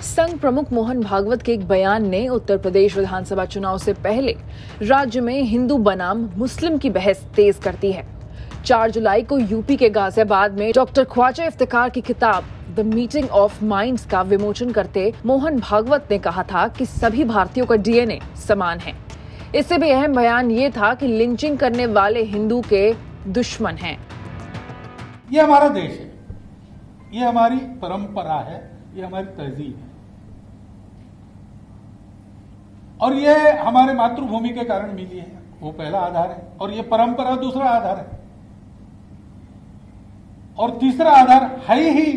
संघ प्रमुख मोहन भागवत के एक बयान ने उत्तर प्रदेश विधानसभा चुनाव से पहले राज्य में हिंदू बनाम मुस्लिम की बहस तेज कर दी है। 4 जुलाई को यूपी के गाजियाबाद में डॉक्टर ख्वाजा इफ्तिकार की किताब द मीटिंग ऑफ माइंड्स का विमोचन करते मोहन भागवत ने कहा था कि सभी भारतीयों का डीएनए समान है। इससे भी अहम बयान ये था कि लिंचिंग करने वाले हिंदू के दुश्मन हैं। ये हमारा देश है, ये हमारी परंपरा है, ये हमारी तहजीब है और ये हमारे मातृभूमि के कारण मिली है। वो पहला आधार है और ये परंपरा दूसरा आधार है और तीसरा आधार है ही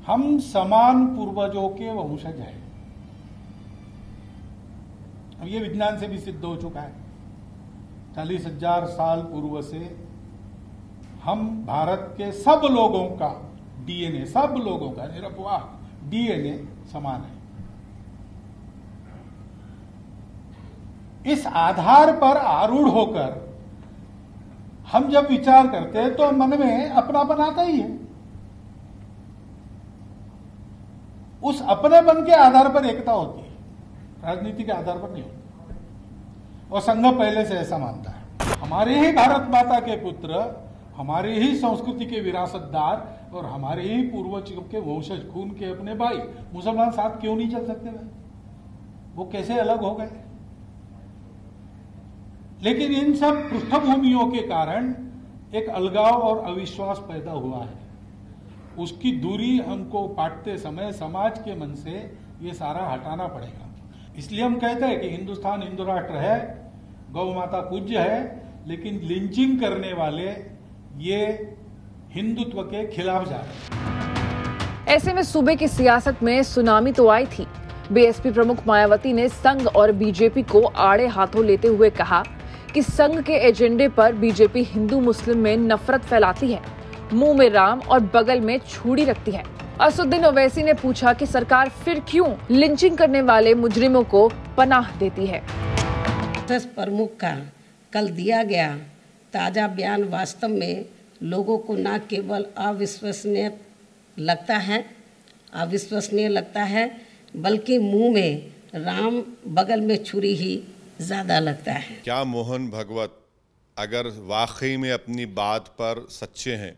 हम समान पूर्वजों के वंशज हैं। अब ये विज्ञान से भी सिद्ध हो चुका है। 40,000 साल पूर्व से हम भारत के सब लोगों का डीएनए, सब लोगों का निरपवाह डीएनए समान है। इस आधार पर आरूढ़ होकर हम जब विचार करते हैं तो मन में अपनापन आता ही है। उस अपनेपन के आधार पर एकता होती है, राजनीति के आधार पर नहीं होती। और संघ पहले से ऐसा मानता है। हमारे ही भारत माता के पुत्र, हमारे ही संस्कृति के विरासतदार और हमारे ही पूर्वजों के वंशज, खून के अपने भाई मुसलमान साथ क्यों नहीं चल सकते भाई? वो कैसे अलग हो गए? लेकिन इन सब पृष्ठभूमियों के कारण एक अलगाव और अविश्वास पैदा हुआ है। उसकी दूरी हमको पाटते समय समाज के मन से ये सारा हटाना पड़ेगा। इसलिए हम कहते हैं कि हिंदुस्तान हिंदू राष्ट्र है, गौ माता पूज्य है, लेकिन लिंचिंग करने वाले ये हिंदुत्व के खिलाफ जा रहे हैं। ऐसे में सूबे की सियासत में सुनामी तो आई थी। बीएसपी प्रमुख मायावती ने संघ और बीजेपी को आड़े हाथों लेते हुए कहा कि संघ के एजेंडे पर बीजेपी हिंदू मुस्लिम में नफरत फैलाती है, मुंह में राम और बगल में छुरी रखती है। असदुद्दीन ओवैसी ने पूछा कि सरकार फिर क्यों लिंचिंग करने वाले मुजरिमों को पनाह देती है। प्रमुख का कल दिया गया ताजा बयान वास्तव में लोगों को न केवल अविश्वसनीय लगता है बल्कि मुंह में राम बगल में छुरी ही ज़्यादा लगता है। क्या मोहन भागवत अगर वाकई में अपनी बात पर सच्चे हैं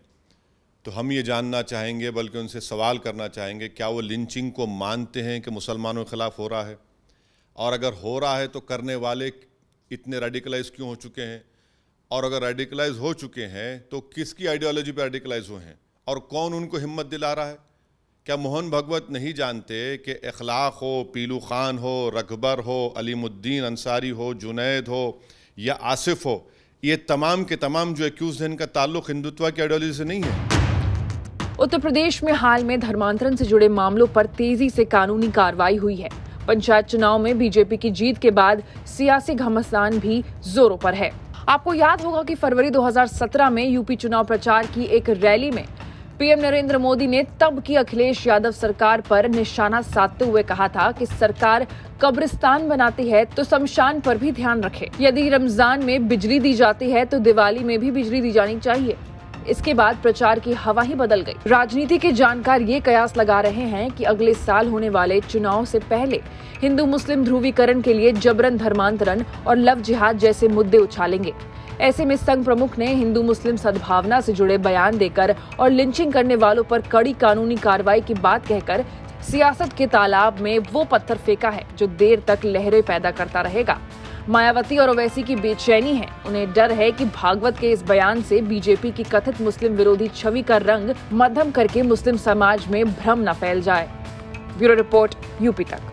तो हम ये जानना चाहेंगे, बल्कि उनसे सवाल करना चाहेंगे, क्या वो लिंचिंग को मानते हैं कि मुसलमानों के खिलाफ हो रहा है? और अगर हो रहा है तो करने वाले इतने रेडिकलाइज क्यों हो चुके हैं? और अगर रेडिकलाइज हो चुके हैं तो किसकी आइडियोलॉजी पर रेडिकलाइज हुए हैं और कौन उनको हिम्मत दिला रहा है? क्या मोहन भागवत नहीं जानते कि इखलाक हो, पीलू खान हो, रकबर हो, अलीमुद्दीन अंसारी हो, जुनैद हो या आसिफ हो, ये तमाम के तमाम जो एक्यूज हैं इनका ताल्लुक हिंदुत्व की आइडियोलॉजी से नहीं है? उत्तर प्रदेश में हाल में धर्मांतरण से जुड़े मामलों पर तेजी से कानूनी कार्रवाई हुई है। पंचायत चुनाव में बीजेपी की जीत के बाद सियासी घमासान भी जोरों पर है। आपको याद होगा कि फरवरी 2017 में यूपी चुनाव प्रचार की एक रैली में पीएम नरेंद्र मोदी ने तब की अखिलेश यादव सरकार पर निशाना साधते हुए कहा था कि सरकार कब्रिस्तान बनाती है तो शमशान पर भी ध्यान रखे। यदि रमजान में बिजली दी जाती है तो दिवाली में भी बिजली दी जानी चाहिए। इसके बाद प्रचार की हवा ही बदल गई। राजनीति के जानकार ये कयास लगा रहे हैं कि अगले साल होने वाले चुनाव से पहले हिंदू मुस्लिम ध्रुवीकरण के लिए जबरन धर्मांतरण और लव जिहाद जैसे मुद्दे उछालेंगे। ऐसे में संघ प्रमुख ने हिंदू मुस्लिम सद्भावना से जुड़े बयान देकर और लिंचिंग करने वालों पर कड़ी कानूनी कार्रवाई की बात कहकर सियासत के तालाब में वो पत्थर फेंका है जो देर तक लहरें पैदा करता रहेगा। मायावती और ओवैसी की बेचैनी है। उन्हें डर है कि भागवत के इस बयान से बीजेपी की कथित मुस्लिम विरोधी छवि का रंग मध्यम करके मुस्लिम समाज में भ्रम न फैल जाए। ब्यूरो रिपोर्ट, यूपी तक।